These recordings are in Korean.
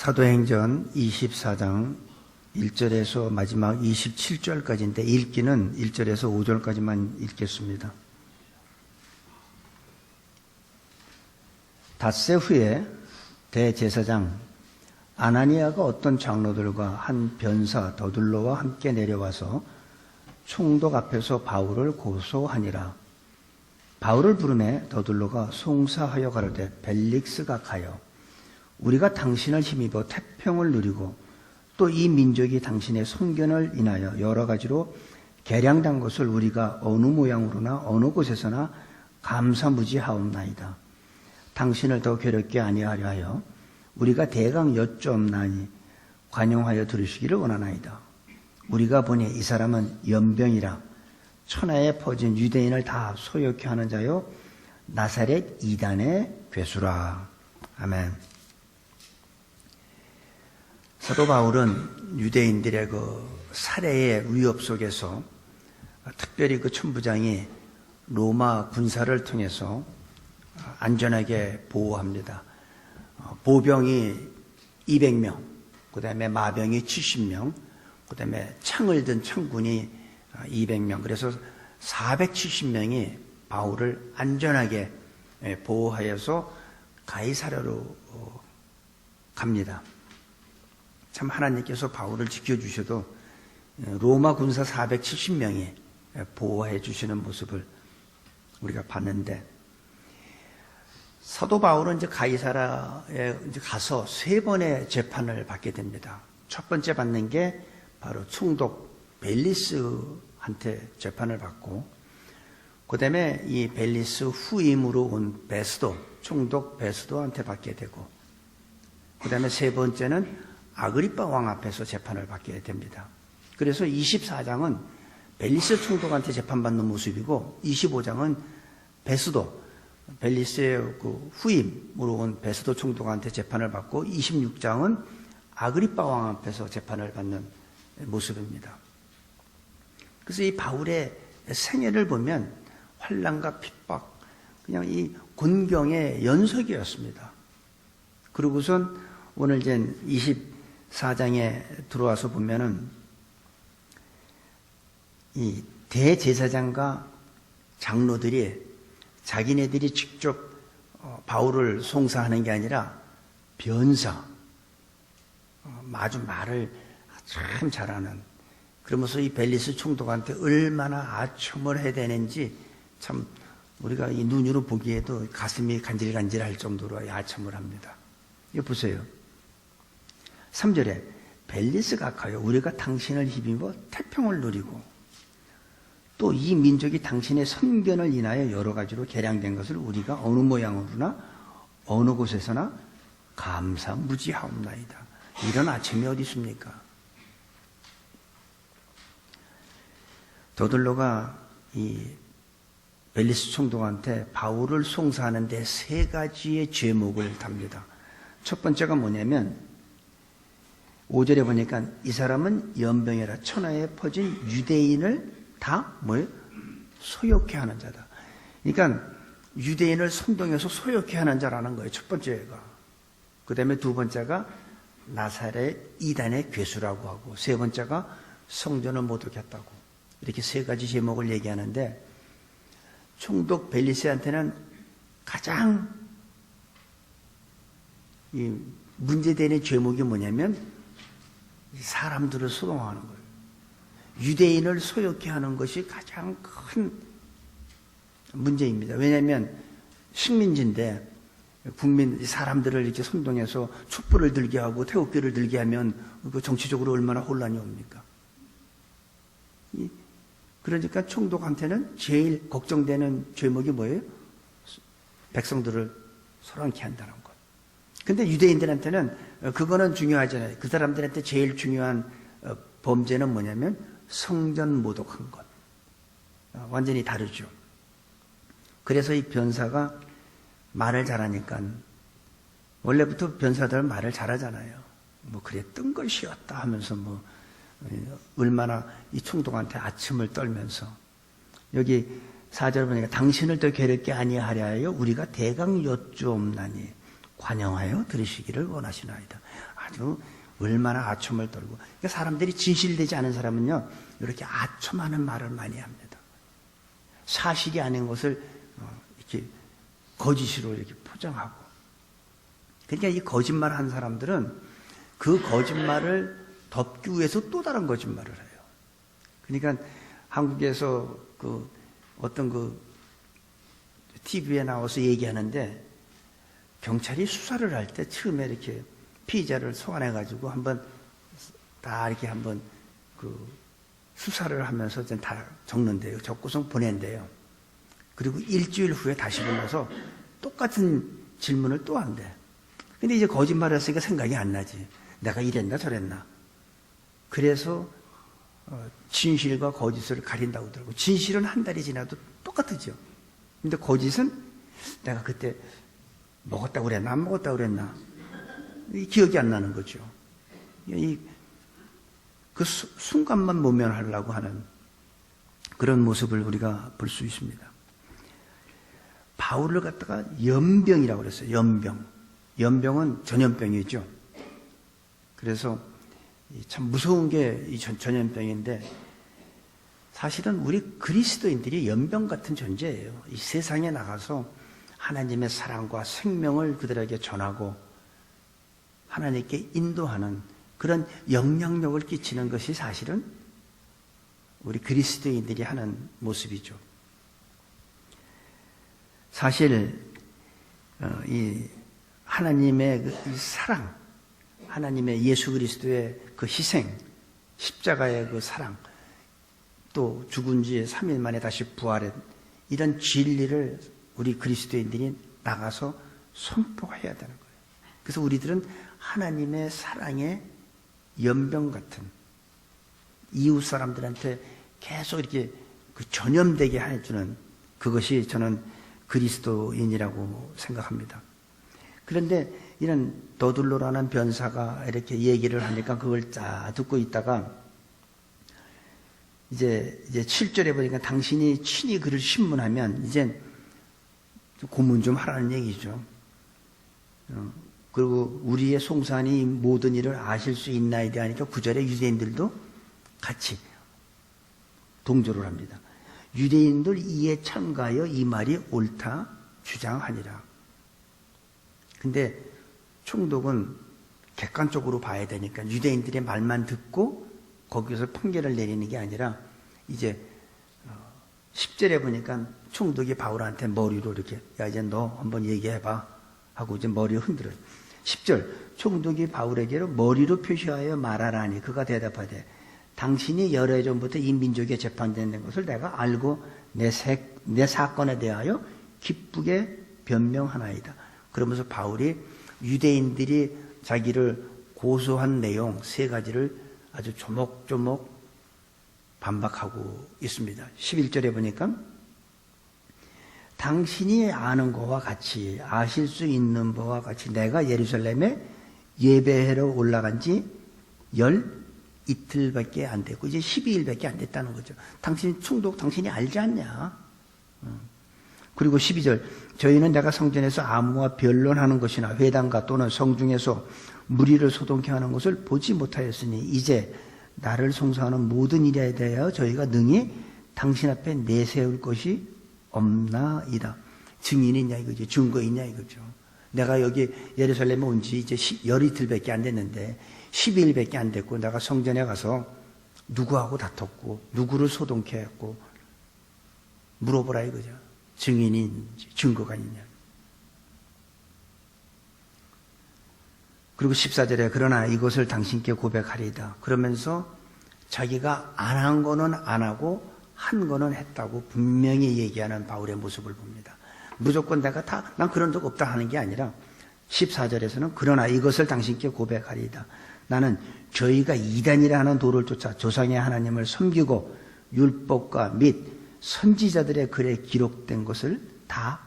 사도행전 24장 1절에서 마지막 27절까지인데 읽기는 1절에서 5절까지만 읽겠습니다. 닷새 후에 대제사장 아나니아가 어떤 장로들과 한 변사 더둘로와 함께 내려와서 총독 앞에서 바울을 고소하니라. 바울을 부르매 더둘로가 송사하여 가로되 벨릭스가 가여 우리가 당신을 힘입어 태평을 누리고 또 이 민족이 당신의 선견을 인하여 여러 가지로 개량된 것을 우리가 어느 모양으로나 어느 곳에서나 감사무지하옵나이다. 당신을 더 괴롭게 아니하려 하여 우리가 대강 여쭈옵나니 관용하여 들으시기를 원하나이다. 우리가 보니 이 사람은 연병이라 천하에 퍼진 유대인을 다 소욕케 하는 자요 나사렛 이단의 괴수라. 아멘. 사도 바울은 유대인들의 그 살해의 위협 속에서 특별히 그 천부장이 로마 군사를 통해서 안전하게 보호합니다. 보병이 200명, 그 다음에 마병이 70명, 그 다음에 창을 든 청군이 200명, 그래서 470명이 바울을 안전하게 보호하여서 가이사랴로 갑니다. 참 하나님께서 바울을 지켜주셔도 로마 군사 470명이 보호해 주시는 모습을 우리가 봤는데, 사도 바울은 이제 가이사랴에 가서 3번의 재판을 받게 됩니다. 첫 번째 받는 게 바로 총독 벨리스한테 재판을 받고, 그 다음에 이 벨리스 후임으로 온 베스도, 총독 베스도한테 받게 되고, 그 다음에 3번째는 아그리빠 왕 앞에서 재판을 받게 됩니다. 그래서 24장은 벨리스 총독한테 재판받는 모습이고, 25장은 베스도, 벨리스의 그 후임으로 온 베스도 총독한테 재판을 받고, 26장은 아그리빠 왕 앞에서 재판을 받는 모습입니다. 그래서 이 바울의 생애를 보면 환난과 핍박, 그냥 이 곤경의 연속이었습니다. 그러고선 오늘 이제 24장에 들어와서 보면은 이 대제사장과 장로들이 자기네들이 직접 바울을 송사하는 게 아니라 변사, 아주 말을 참 잘하는, 그러면서 이 벨리스 총독한테 얼마나 아첨을 해야 되는지 참 우리가 이 눈으로 보기에도 가슴이 간질간질할 정도로 아첨을 합니다. 이거 보세요. 3절에 벨리스가 가요 우리가 당신을 힘입어 태평을 누리고 또 이 민족이 당신의 선견을 인하여 여러 가지로 개량된 것을 우리가 어느 모양으로나 어느 곳에서나 감사무지하옵나이다. 이런 아침이 어디 있습니까? 더둘로가 이 벨리스 총독한테 바울을 송사하는데 3가지의 제목을 답니다. 첫 번째가 뭐냐면 5절에 보니까 이 사람은 연병이라 천하에 퍼진 유대인을 다 뭐예요? 소욕케 하는 자다. 그러니까 유대인을 선동해서 소욕케 하는 자라는 거예요. 첫 번째가. 그 다음에 두 번째가 나사렛 이단의 괴수라고 하고, 세 번째가 성전을 모독했다고. 이렇게 3가지 제목을 얘기하는데, 총독 벨리스한테는 가장 이 문제되는 제목이 뭐냐면 사람들을 소동하는 거예요. 유대인을 소욕케 하는 것이 가장 큰 문제입니다. 왜냐하면 식민지인데 국민 사람들을 이렇게 선동해서 촛불을 들게 하고 태극기를 들게 하면 그 정치적으로 얼마나 혼란이 옵니까? 그러니까 총독한테는 제일 걱정되는 제목이 뭐예요? 백성들을 소란케 한다는 것. 근데 유대인들한테는 그거는 중요하잖아요. 그 사람들한테 제일 중요한 범죄는 뭐냐면 성전 모독한 것. 완전히 다르죠. 그래서 이 변사가 말을 잘하니까, 원래부터 변사들은 말을 잘하잖아요. 뭐 그랬던 것이었다 하면서 뭐 얼마나 이 총독한테 아첨을 떨면서, 여기 4절 보니까 당신을 더 괴롭게 아니하려 하여 우리가 대강 여쭈옵나니 관용하여 들으시기를 원하시나이다. 아주 얼마나 아첨을 떨고. 그러니까 사람들이 진실되지 않은 사람은요, 이렇게 아첨하는 말을 많이 합니다. 사실이 아닌 것을 이렇게 거짓으로 이렇게 포장하고. 그러니까 이 거짓말 한 사람들은 그 거짓말을 덮기 위해서 또 다른 거짓말을 해요. 그러니까 한국에서 어떤 TV에 나와서 얘기하는데, 경찰이 수사를 할 때 처음에 이렇게 피의자를 소환해가지고 이렇게 수사를 하면서 다 적는데요. 적고서 보낸대요. 그리고 일주일 후에 다시 불러서 똑같은 질문을 또 한대. 근데 이제 거짓말을 했으니까 생각이 안 나지. 내가 이랬나 저랬나. 그래서 진실과 거짓을 가린다고 그러더라고. 진실은 한 달이 지나도 똑같으죠. 근데 거짓은 내가 그때 먹었다고 그랬나 안 먹었다고 그랬나 기억이 안 나는 거죠. 그 순간만 모면하려고 하는 그런 모습을 우리가 볼 수 있습니다. 바울을 갖다가 연병이라고 그랬어요. 연병은 전염병이죠. 그래서 참 무서운 게 이 전염병인데, 사실은 우리 그리스도인들이 연병 같은 존재예요. 이 세상에 나가서 하나님의 사랑과 생명을 그들에게 전하고 하나님께 인도하는 그런 영향력을 끼치는 것이 사실은 우리 그리스도인들이 하는 모습이죠. 사실 이 하나님의 이 사랑, 하나님의 예수 그리스도의 그 희생, 십자가의 그 사랑, 또 죽은 지 3일 만에 다시 부활한 이런 진리를 우리 그리스도인들이 나가서 선포해야 되는 거예요. 그래서 우리들은 하나님의 사랑의 연병 같은, 이웃 사람들한테 계속 이렇게 전염되게 해주는, 그것이 저는 그리스도인이라고 생각합니다. 그런데 이런 더둘로라는 변사가 이렇게 얘기를 하니까 그걸 쫙 듣고 있다가 이제 7절에 보니까 당신이 친히 그를 신문하면 이제 고문 좀 하라는 얘기죠. 그리고 우리의 송사하니 모든 일을 아실 수 있나이다 하니까 9절에 유대인들도 같이 동조를 합니다. 유대인들 이에 참가하여 이 말이 옳다 주장하니라. 근데 총독은 객관적으로 봐야 되니까 유대인들의 말만 듣고 거기서 판결을 내리는 게 아니라 이제 10절에 보니까 총독이 바울한테 머리로 이렇게, 야 이제 너 한번 얘기해봐 하고 이제 머리를 흔들어요. 10절, 총독이 바울에게로 머리로 표시하여 말하라니 그가 대답하되 당신이 여러 해 전부터 이 민족에 재판되는 것을 내가 알고 내 사건에 대하여 기쁘게 변명하나이다. 그러면서 바울이 유대인들이 자기를 고소한 내용 3가지를 아주 조목조목 반박하고 있습니다. 11절에 보니까 당신이 아는 것과 같이, 아실 수 있는 바와 같이 내가 예루살렘에 예배하러 올라간 지 이틀밖에 안 됐고 이제 12일밖에 안 됐다는 거죠. 당신 총독, 당신이 알지 않냐? 그리고 12절, 저희는 내가 성전에서 아무와 변론하는 것이나 회당가 또는 성중에서 무리를 소동케 하는 것을 보지 못하였으니 이제 나를 송사하는 모든 일에 대하여 저희가 능히 당신 앞에 내세울 것이 없나이다. 증인이 있냐 이거죠. 증거 있냐 이거죠. 내가 여기 예루살렘에 온 지 이제 열이틀밖에 안 됐는데 12일밖에 안 됐고 내가 성전에 가서 누구하고 다퉜고 누구를 소동케 했고 물어보라 이거죠. 증인이 있는지 증거가 있냐. 그리고 14절에 그러나 이것을 당신께 고백하리이다. 그러면서 자기가 안 한 거는 안 하고 한 거는 했다고 분명히 얘기하는 바울의 모습을 봅니다. 무조건 내가 난 그런 적 없다 하는 게 아니라 14절에서는 그러나 이것을 당신께 고백하리이다. 나는 저희가 이단이라 하는 도를 쫓아 조상의 하나님을 섬기고 율법과 및 선지자들의 글에 기록된 것을 다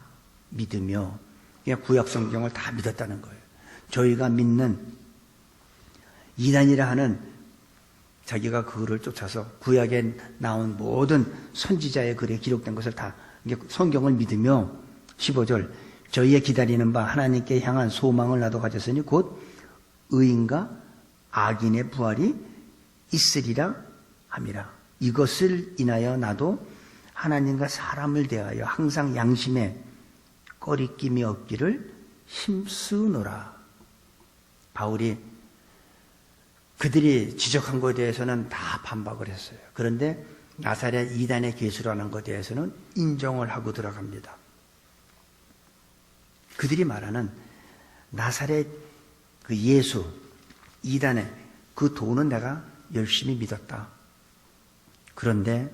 믿으며, 그냥 구약 성경을 다 믿었다는 거예요. 저희가 믿는 이단이라 하는, 자기가 그거를 쫓아서 구약에 나온 모든 선지자의 글에 기록된 것을 다 성경을 믿으며, 15절 저희의 기다리는 바 하나님께 향한 소망을 나도 가졌으니 곧 의인과 악인의 부활이 있으리라 함이라. 이것을 인하여 나도 하나님과 사람을 대하여 항상 양심에 꺼리낌이 없기를 힘쓰노라. 바울이 그들이 지적한 것에 대해서는 다 반박을 했어요. 그런데 나사렛 이단의 계수라는 것에 대해서는 인정을 하고 들어갑니다. 그들이 말하는 나사렛 그 예수, 이단의 그 도는 내가 열심히 믿었다. 그런데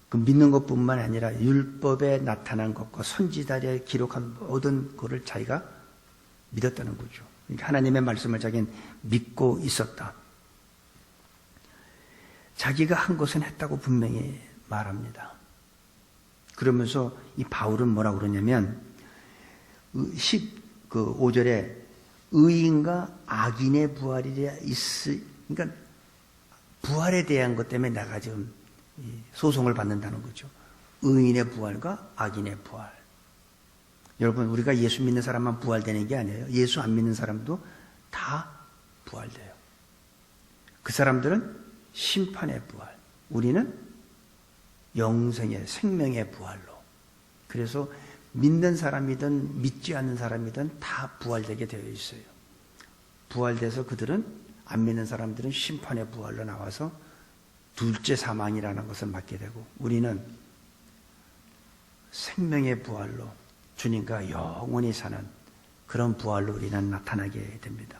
그 믿는 것뿐만 아니라 율법에 나타난 것과 선지자들이 기록한 모든 것을 자기가 믿었다는 거죠. 그러니까 하나님의 말씀을 자기는 믿고 있었다. 자기가 한 것은 했다고 분명히 말합니다. 그러면서 이 바울은 뭐라고 그러냐면 15절에 의인과 악인의 부활이 그러니까 부활에 대한 것 때문에 내가 지금 소송을 받는다는 거죠. 의인의 부활과 악인의 부활. 여러분, 우리가 예수 믿는 사람만 부활되는 게 아니에요. 예수 안 믿는 사람도 다 부활돼요. 그 사람들은 심판의 부활, 우리는 영생의 생명의 부활로. 그래서 믿는 사람이든 믿지 않는 사람이든 다 부활되게 되어 있어요. 부활돼서 그들은, 안 믿는 사람들은 심판의 부활로 나와서 둘째 사망이라는 것을 맞게 되고, 우리는 생명의 부활로 주님과 영원히 사는 그런 부활로 우리는 나타나게 됩니다.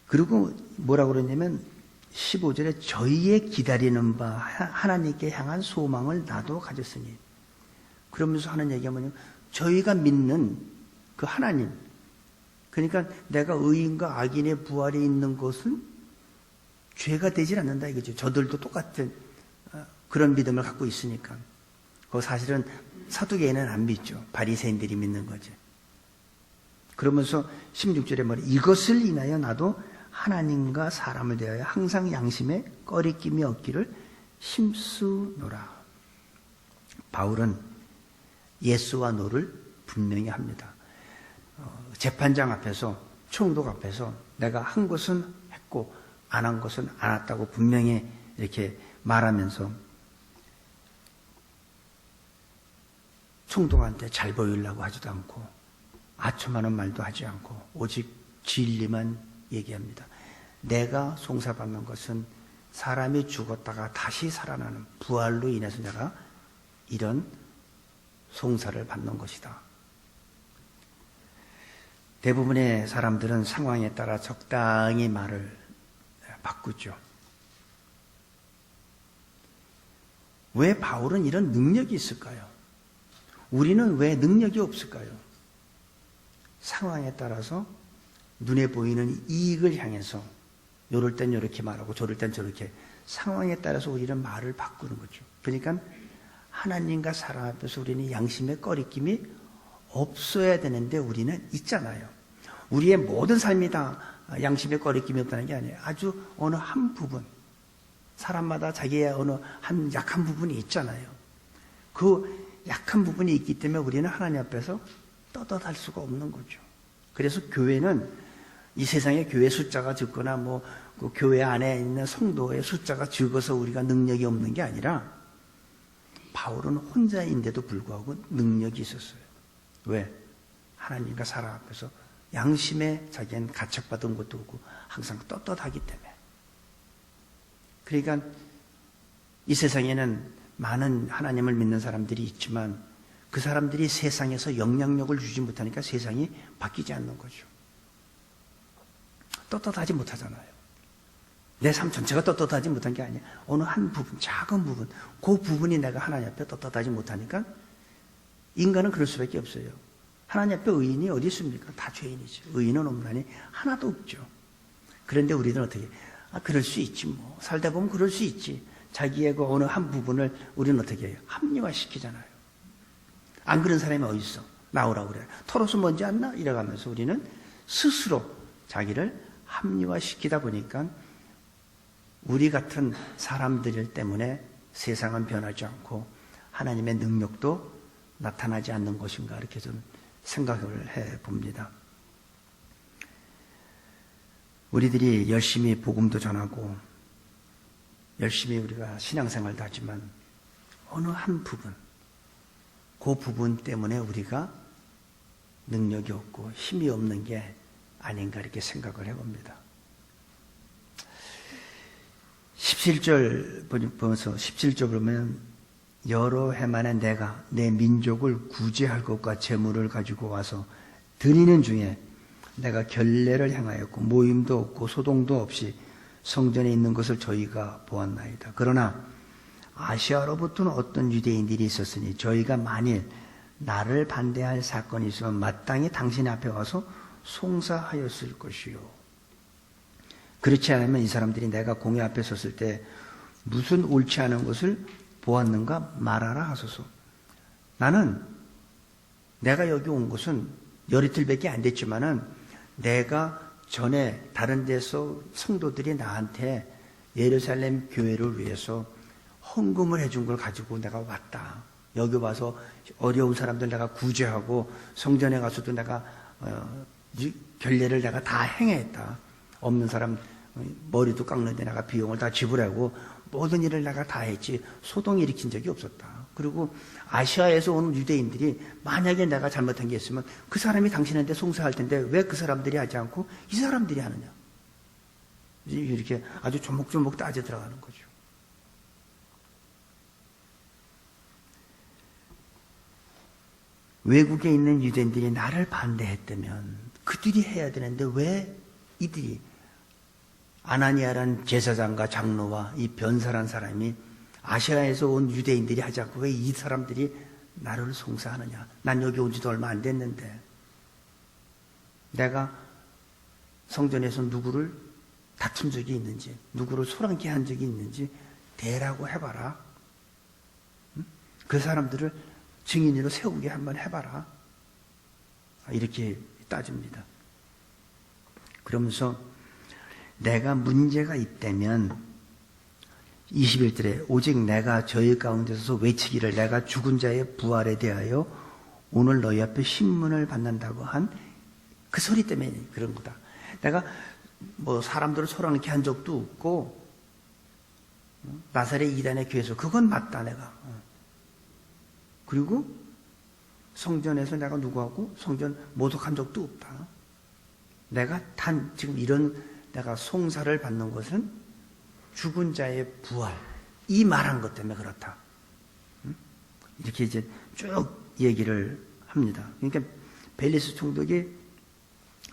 그리고 뭐라고 그러냐면 15절에 저희의 기다리는 바 하나님께 향한 소망을 나도 가졌으니, 그러면서 하는 얘기가 뭐냐면 저희가 믿는 그 하나님, 그러니까 내가 의인과 악인의 부활이 있는 것은 죄가 되질 않는다 이거죠. 저들도 똑같은 그런 믿음을 갖고 있으니까. 그 사실은 사두개인은 안 믿죠. 바리새인들이 믿는 거죠. 그러면서 16절에 말해 이것을 인하여 나도 하나님과 사람을 대하여 항상 양심에 꺼리낌이 없기를 힘쓰노라. 바울은 예스와 노를 분명히 합니다. 재판장 앞에서, 총독 앞에서 내가 한 것은 했고 안 한 것은 안 했다고 분명히 이렇게 말하면서 총독한테 잘 보이려고 하지도 않고 아첨하는 말도 하지 않고 오직 진리만 얘기합니다. 내가 송사받는 것은 사람이 죽었다가 다시 살아나는 부활로 인해서 내가 이런 송사를 받는 것이다. 대부분의 사람들은 상황에 따라 적당히 말을 바꾸죠. 왜 바울은 이런 능력이 있을까요? 우리는 왜 능력이 없을까요? 상황에 따라서 눈에 보이는 이익을 향해서 요럴 땐 이렇게 말하고 저럴 땐 저렇게, 상황에 따라서 우리는 말을 바꾸는 거죠. 그러니까 하나님과 사람 앞에서 우리는 양심의 꺼리낌이 없어야 되는데 우리는 있잖아요. 우리의 모든 삶이 다 양심의 꺼리낌이 없다는 게 아니에요. 아주 어느 한 부분, 사람마다 자기의 어느 한 약한 부분이 있잖아요. 그 약한 부분이 있기 때문에 우리는 하나님 앞에서 떳떳할 수가 없는 거죠. 그래서 교회는 이 세상에 교회 숫자가 적거나 그 교회 안에 있는 성도의 숫자가 적어서 우리가 능력이 없는 게 아니라 바울은 혼자인데도 불구하고 능력이 있었어요. 왜? 하나님과 사람 앞에서 양심에 자기는 가책받은 것도 없고 항상 떳떳하기 때문에. 그러니까 이 세상에는 많은 하나님을 믿는 사람들이 있지만 그 사람들이 세상에서 영향력을 주지 못하니까 세상이 바뀌지 않는 거죠. 떳떳하지 못하잖아요. 내 삶 전체가 떳떳하지 못한 게 아니야. 어느 한 부분, 작은 부분, 그 부분이 내가 하나님 앞에 떳떳하지 못하니까 인간은 그럴 수밖에 없어요. 하나님 앞에 의인이 어디 있습니까? 다 죄인이죠. 의인은 없나니 하나도 없죠. 그런데 우리는 어떻게, 그럴 수 있지 뭐. 살다 보면 그럴 수 있지. 자기의 그 어느 한 부분을 우리는 어떻게 해요? 합리화시키잖아요. 안 그런 사람이 어디 있어? 나오라고 그래. 털어서 먼지 안 나? 이래가면서 우리는 스스로 자기를 합리화시키다 보니까 우리 같은 사람들 때문에 세상은 변하지 않고 하나님의 능력도 나타나지 않는 것인가 이렇게 좀 생각을 해 봅니다. 우리들이 열심히 복음도 전하고 열심히 우리가 신앙생활도 하지만 어느 한 부분, 그 부분 때문에 우리가 능력이 없고 힘이 없는 게 아닌가 이렇게 생각을 해봅니다. 17절 보면서 17절 보면 여러 해 만에 내가 내 민족을 구제할 것과 재물을 가지고 와서 드리는 중에 내가 결례를 행하였고 모임도 없고 소동도 없이 성전에 있는 것을 저희가 보았나이다. 그러나 아시아로부터는 어떤 유대인들이 있었으니 저희가 만일 나를 반대할 사건이 있으면 마땅히 당신 앞에 와서 송사하였을 것이요. 그렇지 않으면 이 사람들이 내가 공회 앞에 섰을 때 무슨 옳지 않은 것을 보았는가 말하라 하소서. 나는 내가 여기 온 것은 열이틀밖에 안 됐지만은 내가 전에 다른 데서 성도들이 나한테 예루살렘 교회를 위해서 헌금을 해준 걸 가지고 내가 왔다. 여기 와서 어려운 사람들 내가 구제하고 성전에 가서도 내가 결례를 내가 다 행했다. 없는 사람 머리도 깎는데 내가 비용을 다 지불하고 모든 일을 내가 다 했지 소동 일으킨 적이 없었다. 그리고 아시아에서 오는 유대인들이 만약에 내가 잘못한 게 있으면 그 사람이 당신한테 송사할 텐데 왜 그 사람들이 하지 않고 이 사람들이 하느냐. 이렇게 아주 조목조목 따져 들어가는 거죠. 외국에 있는 유대인들이 나를 반대했다면 그들이 해야 되는데 왜 이들이 아나니아란 제사장과 장로와 이 변사란 사람이 아시아에서 온 유대인들이 하지 않고 왜 이 사람들이 나를 송사하느냐. 난 여기 온 지도 얼마 안 됐는데 내가 성전에서 누구를 다툰 적이 있는지 누구를 소란케 한 적이 있는지 대라고 해봐라. 그 사람들을 증인으로 세우게 한번 해봐라. 이렇게 따집니다. 그러면서 내가 문제가 있다면 21절에 오직 내가 저희 가운데서 외치기를 내가 죽은 자의 부활에 대하여 오늘 너희 앞에 신문을 받는다고 한 그 소리 때문에 그런 거다. 내가 뭐 사람들을 소란케 한 적도 없고 나사렛 이단의 교회에서 그건 맞다 내가. 그리고 성전에서 내가 누구하고 성전 모독한 적도 없다. 내가 단 지금 이런 내가 송사를 받는 것은 죽은 자의 부활 이 말한 것 때문에 그렇다. 이렇게 이제 쭉 얘기를 합니다. 그러니까 벨리스 총독이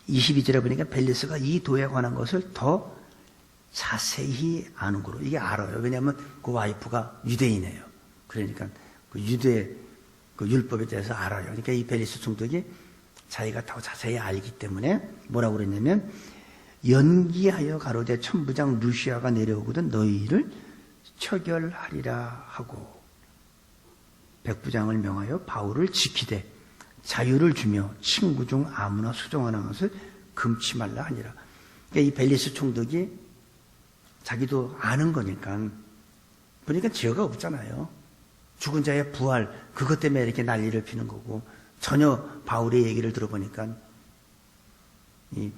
22절에 보니까 벨리스가 이 도에 관한 것을 더 자세히 아는 거로 이게 알아요. 왜냐하면 그 와이프가 유대인이에요. 그러니까 그 유대 그 율법에 대해서 알아요. 그러니까 이 벨리스 총독이 자기가 더 자세히 알기 때문에 뭐라고 그랬냐면 연기하여 가로되 천부장 루시아가 내려오거든 너희를 처결하리라 하고 백부장을 명하여 바울을 지키되 자유를 주며 친구 중 아무나 수종하는 것을 금치 말라 하니라. 그러니까 이 벨리스 총독이 자기도 아는 거니까 그러니까 죄가 없잖아요. 죽은 자의 부활 그것 때문에 이렇게 난리를 피는 거고 전혀 바울의 얘기를 들어보니까 이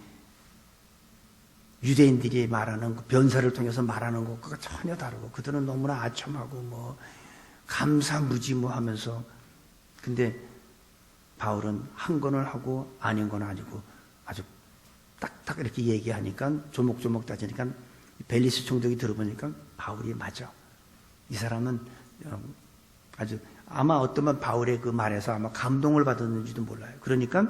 유대인들이 말하는 변사를 통해서 말하는 것과 전혀 다르고 그들은 너무나 아첨하고 뭐 감사무지무하면서 근데 바울은 한 건을 하고 아닌 건 아니고 아주 딱딱 이렇게 얘기하니까 조목조목 따지니까 벨리스 총독이 들어보니까 바울이 맞아. 이 사람은 아주 아마 어떠면 바울의 그 말에서 아마 감동을 받았는지도 몰라요. 그러니까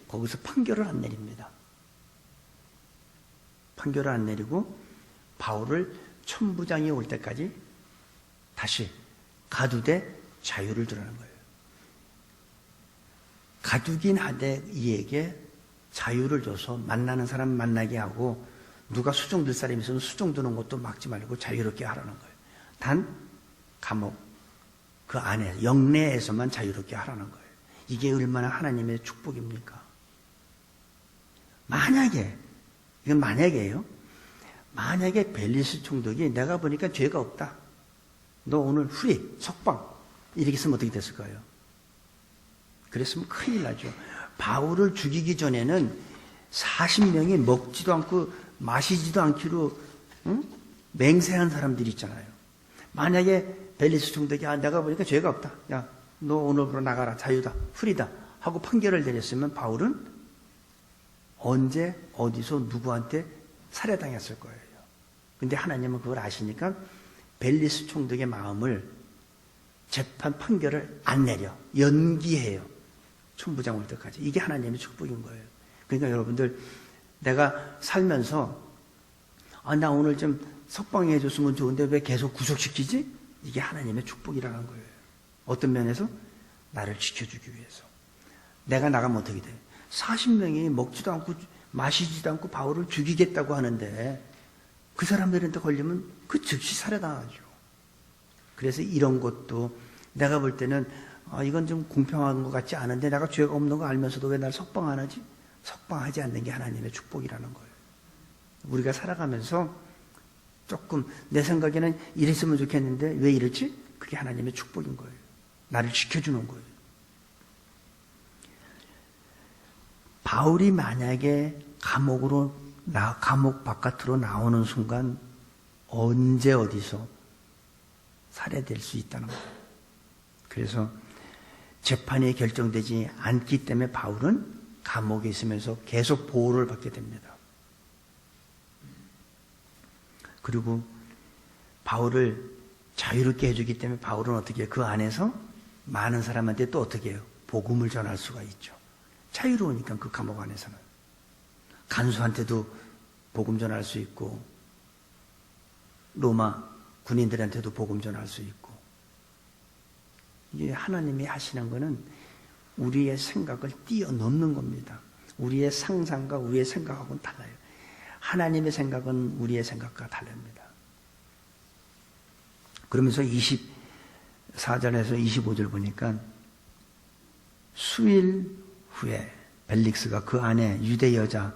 거기서 판결을 안 내립니다. 판결을 안 내리고 바울을 천부장이 올 때까지 다시 가두되 자유를 두라는 거예요. 가두긴 하되 이에게 자유를 줘서 만나는 사람 만나게 하고 누가 수종 들 사람이 있으면 수종 드는 것도 막지 말고 자유롭게 하라는 거예요. 단 감옥 그 안에 영내에서만 자유롭게 하라는 거예요. 이게 얼마나 하나님의 축복입니까? 만약에 이건 만약에요. 만약에 벨리스 총독이 내가 보니까 죄가 없다. 너 오늘 후리 석방 이렇게 쓰면 어떻게 됐을까요? 그랬으면 큰일 나죠. 바울을 죽이기 전에는 40명이 먹지도 않고 마시지도 않기로 맹세한 사람들이 있잖아요. 만약에 벨리스 총독이 내가 보니까 죄가 없다. 야, 너 오늘부로 나가라. 자유다. 풀이다. 하고 판결을 내렸으면 바울은 언제 어디서 누구한테 살해당했을 거예요. 근데 하나님은 그걸 아시니까 벨리스 총독의 마음을 재판 판결을 안 내려. 연기해요. 총부장 올 때까지. 이게 하나님의 축복인 거예요. 그러니까 여러분들, 내가 살면서 나 오늘 좀 석방해 줬으면 좋은데 왜 계속 구속시키지? 이게 하나님의 축복이라는 거예요. 어떤 면에서? 나를 지켜주기 위해서. 내가 나가면 어떻게 돼? 40명이 먹지도 않고 마시지도 않고 바울을 죽이겠다고 하는데 그 사람들한테 걸리면 그 즉시 살해당하죠. 그래서 이런 것도 내가 볼 때는 이건 좀 공평한 것 같지 않은데 내가 죄가 없는 거 알면서도 왜 날 석방 안 하지? 석방하지 않는 게 하나님의 축복이라는 거예요. 우리가 살아가면서 조금 내 생각에는 이랬으면 좋겠는데 왜 이랬지? 그게 하나님의 축복인 거예요. 나를 지켜주는 거예요. 바울이 만약에 감옥 바깥으로 나오는 순간 언제 어디서 살해될 수 있다는 거예요. 그래서 재판이 결정되지 않기 때문에 바울은 감옥에 있으면서 계속 보호를 받게 됩니다. 그리고 바울을 자유롭게 해주기 때문에 바울은 어떻게 해요? 그 안에서 많은 사람한테 또 어떻게 해요? 복음을 전할 수가 있죠. 자유로우니까 그 감옥 안에서는. 간수한테도 복음 전할 수 있고 로마 군인들한테도 복음 전할 수 있고. 이게 하나님이 하시는 거는 우리의 생각을 뛰어넘는 겁니다. 우리의 상상과 우리의 생각하고는 달라요. 하나님의 생각은 우리의 생각과 다릅니다. 그러면서 24절에서 25절 보니까 수일 후에 벨릭스가 그 안에 유대 여자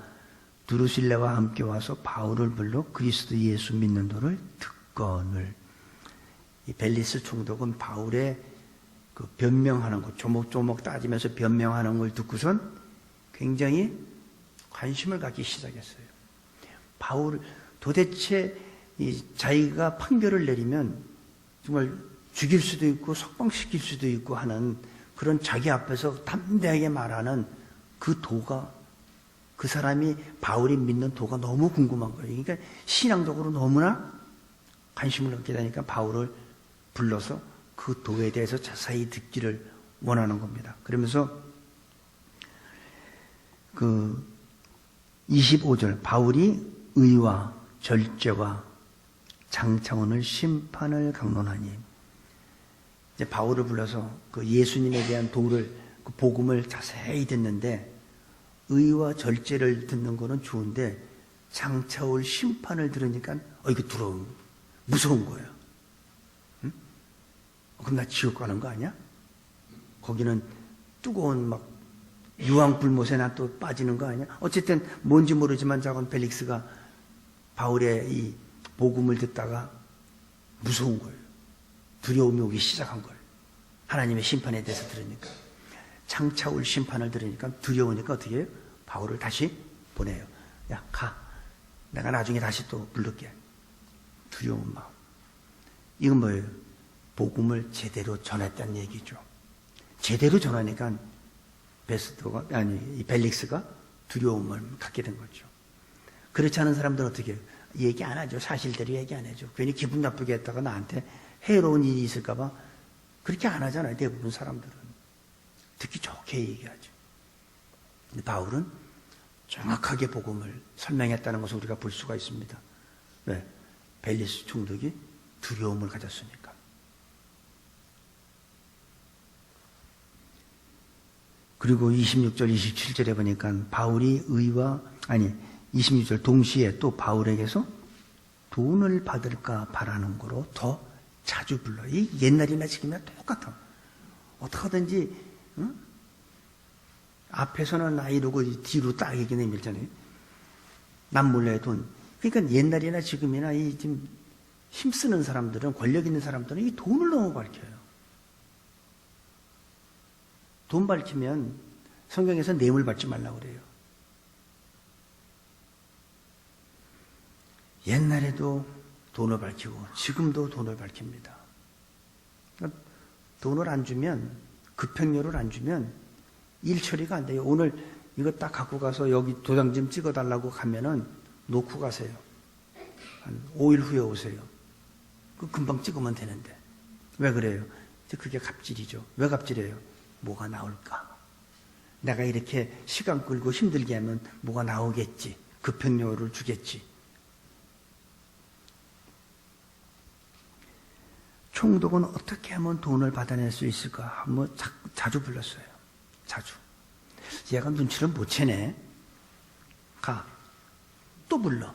두루실레와 함께 와서 바울을 불러 그리스도 예수 믿는 도를 듣거늘. 이 벨리스 총독은 바울의 그 변명하는 것, 조목조목 따지면서 변명하는 걸 듣고선 굉장히 관심을 갖기 시작했어요. 바울 도대체 자기가 판결을 내리면 정말 죽일 수도 있고 석방시킬 수도 있고 하는 그런 자기 앞에서 담대하게 말하는 그 도가, 그 사람이 바울이 믿는 도가 너무 궁금한 거예요. 그러니까 신앙적으로 너무나 관심을 갖게 되니까 바울을 불러서 그 도에 대해서 자세히 듣기를 원하는 겁니다. 그러면서 그 25절 바울이 의와 절제와 장차오늘 심판을 강론하니, 이제 바울을 불러서 그 예수님에 대한 도를, 그 복음을 자세히 듣는데 의와 절제를 듣는 거는 좋은데 장차올 심판을 들으니까 이거 두려움, 무서운 거예요. 응? 그럼 나 지옥 가는 거 아니야? 거기는 뜨거운 막 유황불못에 나 또 빠지는 거 아니야? 어쨌든 뭔지 모르지만 작은 벨릭스가 바울의 이 복음을 듣다가 무서운 거예요. 두려움이 오기 시작한 거예요. 하나님의 심판에 대해서 들으니까. 장차올 심판을 들으니까 두려우니까 어떻게 해요? 바울을 다시 보내요. 야, 가. 내가 나중에 다시 또 부를게. 두려운 마음. 이건 뭐예요? 복음을 제대로 전했다는 얘기죠. 제대로 전하니까 이 벨릭스가 두려움을 갖게 된 거죠. 그렇지 않은 사람들은 어떻게 해요? 얘기 안 하죠. 사실대로 얘기 안 해줘. 괜히 기분 나쁘게 했다가 나한테 해로운 일이 있을까봐 그렇게 안 하잖아요. 대부분 사람들은. 듣기 좋게 얘기하죠. 근데 바울은 정확하게 복음을 설명했다는 것을 우리가 볼 수가 있습니다. 왜? 벨리스 총독이 두려움을 가졌으니까. 그리고 26절, 27절에 보니까 바울이 26절 동시에 또 바울에게서 돈을 받을까 바라는 거로 더 자주 불러. 이 옛날이나 지금이나 똑같아. 어떻게 하든지, 응? 앞에서는 나 이러고 뒤로 딱 이렇게 내밀잖아요. 남 몰래 돈. 그러니까 옛날이나 지금이나 이 지금 힘쓰는 사람들은, 권력 있는 사람들은 이 돈을 너무 밝혀요. 돈 밝히면 성경에서 뇌물 받지 말라고 그래요. 옛날에도 돈을 밝히고 지금도 돈을 밝힙니다. 그러니까 돈을 안 주면, 급행료를 안 주면 일 처리가 안 돼요. 오늘 이거 딱 갖고 가서 여기 도장 좀 찍어달라고 가면은 놓고 가세요. 한 5일 후에 오세요. 그 금방 찍으면 되는데. 왜 그래요? 그게 갑질이죠. 왜 갑질이에요? 뭐가 나올까? 내가 이렇게 시간 끌고 힘들게 하면 뭐가 나오겠지. 급행료를 주겠지. 총독은 어떻게 하면 돈을 받아낼 수 있을까? 한번 자주 불렀어요. 자주. 얘가 눈치를 못 채네. 가. 또 불러.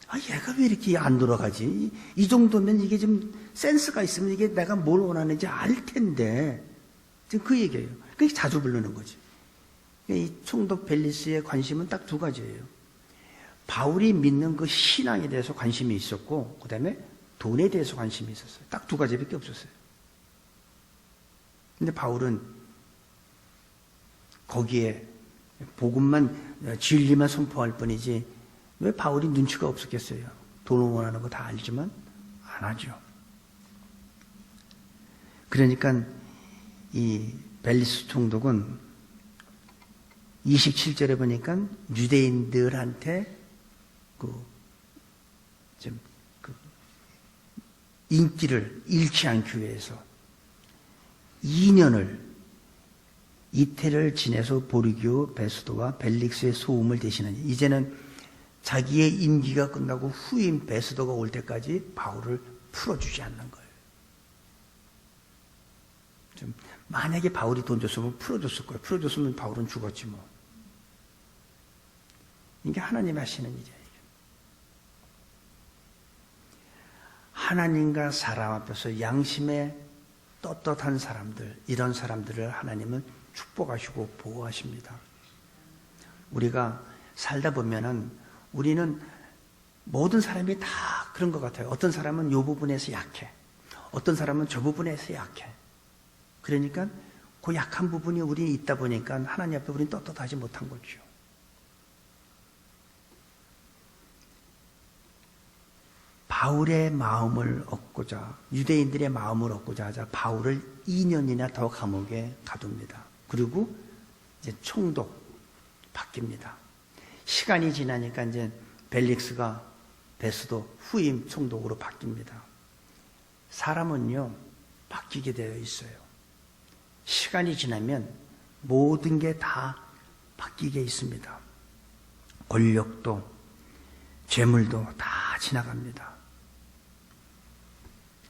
아, 얘가 왜 이렇게 안 돌아가지? 이 정도면 이게 좀 센스가 있으면 이게 내가 뭘 원하는지 알 텐데. 지금 그 얘기예요. 그게 자주 부르는 거지. 이 총독 벨리스의 관심은 딱 두 가지예요. 바울이 믿는 그 신앙에 대해서 관심이 있었고, 그 다음에 돈에 대해서 관심이 있었어요. 딱 두 가지밖에 없었어요. 근데 바울은 거기에 복음만, 진리만 선포할 뿐이지, 왜 바울이 눈치가 없었겠어요? 돈을 원하는 거 다 알지만 안 하죠. 그러니까 이 벨리스 총독은 27절에 보니까 유대인들한테 인기를 잃지 않기 위해서 2년을 이태를 지내서 보르기오 베스도와 벨릭스의 소음을 대신하니, 이제는 자기의 임기가 끝나고 후임 베스도가 올 때까지 바울을 풀어주지 않는 거예요. 만약에 바울이 돈 줬으면 풀어줬을 거예요. 풀어줬으면 바울은 죽었지 뭐. 이게 하나님이 하시는 일이에요. 하나님과 사람 앞에서 양심에 떳떳한 사람들, 이런 사람들을 하나님은 축복하시고 보호하십니다. 우리가 살다 보면은 우리는 모든 사람이 다 그런 것 같아요. 어떤 사람은 이 부분에서 약해. 어떤 사람은 저 부분에서 약해. 그러니까 그 약한 부분이 우리 있다 보니까 하나님 앞에 우리는 떳떳하지 못한 거죠. 바울의 마음을 얻고자, 유대인들의 마음을 얻고자 하자 바울을 2년이나 더 감옥에 가둡니다. 그리고 이제 총독 바뀝니다. 시간이 지나니까 이제 벨릭스가 베스도 후임 총독으로 바뀝니다. 사람은요, 바뀌게 되어 있어요. 시간이 지나면 모든 게 다 바뀌게 있습니다. 권력도, 재물도 다 지나갑니다.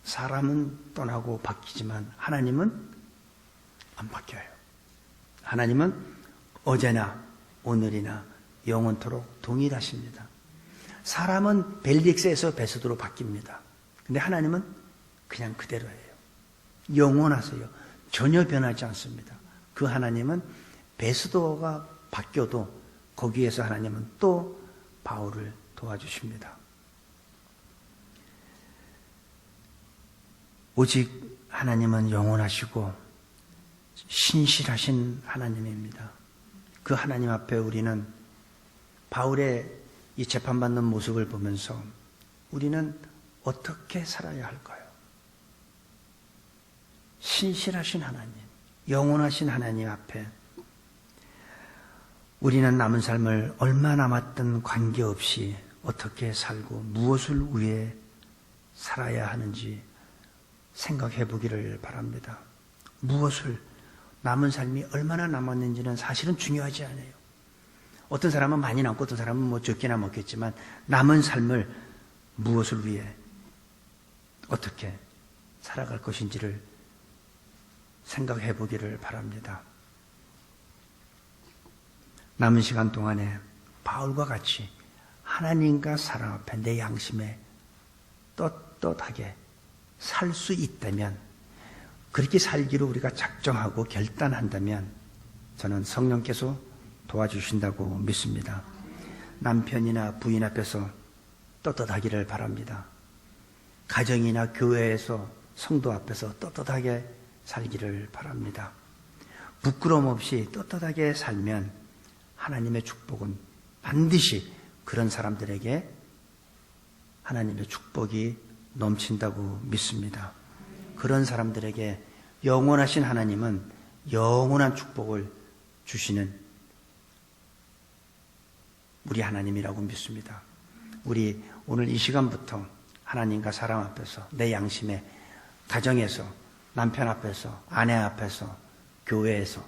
사람은 떠나고 바뀌지만 하나님은 안 바뀌어요. 하나님은 어제나 오늘이나 영원토록 동일하십니다. 사람은 벨릭스에서 베스도로 바뀝니다. 근데 하나님은 그냥 그대로예요. 영원하세요. 전혀 변하지 않습니다. 그 하나님은 베스도가 바뀌어도 거기에서 하나님은 또 바울을 도와주십니다. 오직 하나님은 영원하시고 신실하신 하나님입니다. 그 하나님 앞에 우리는 바울의 이 재판받는 모습을 보면서 우리는 어떻게 살아야 할까요? 신실하신 하나님, 영원하신 하나님 앞에 우리는 남은 삶을 얼마 남았든 관계없이 어떻게 살고 무엇을 위해 살아야 하는지 생각해 보기를 바랍니다. 무엇을, 남은 삶이 얼마나 남았는지는 사실은 중요하지 않아요. 어떤 사람은 많이 남고 어떤 사람은 뭐 적게나 먹겠지만 남은 삶을 무엇을 위해 어떻게 살아갈 것인지를 생각해 보기를 바랍니다. 남은 시간 동안에 바울과 같이 하나님과 사람 앞에 내 양심에 떳떳하게 살 수 있다면, 그렇게 살기로 우리가 작정하고 결단한다면 저는 성령께서 도와주신다고 믿습니다. 남편이나 부인 앞에서 떳떳하기를 바랍니다. 가정이나 교회에서 성도 앞에서 떳떳하게 살기를 바랍니다. 부끄러움 없이 떳떳하게 살면 하나님의 축복은 반드시 그런 사람들에게 하나님의 축복이 넘친다고 믿습니다. 그런 사람들에게 영원하신 하나님은 영원한 축복을 주시는 우리 하나님이라고 믿습니다. 우리 오늘 이 시간부터 하나님과 사람 앞에서, 내 양심에, 가정에서, 남편 앞에서, 아내 앞에서, 교회에서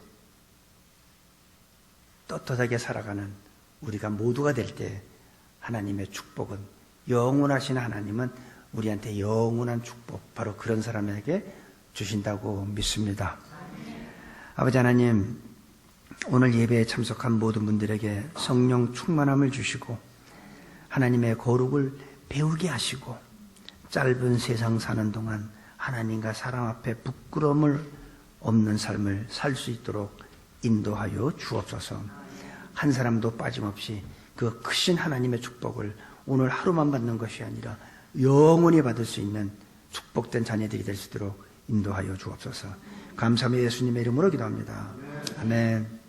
떳떳하게 살아가는 우리가 모두가 될 때 하나님의 축복은, 영원하신 하나님은 우리한테 영원한 축복, 바로 그런 사람에게 주신다고 믿습니다. 아버지 하나님, 오늘 예배에 참석한 모든 분들에게 성령 충만함을 주시고 하나님의 거룩을 배우게 하시고 짧은 세상 사는 동안 하나님과 사람 앞에 부끄러움을 없는 삶을 살 수 있도록 인도하여 주옵소서. 한 사람도 빠짐없이 그 크신 하나님의 축복을 오늘 하루만 받는 것이 아니라 영원히 받을 수 있는 축복된 자녀들이 될 수 있도록 인도하여 주옵소서. 감사합니다. 예수님의 이름으로 기도합니다. 아멘.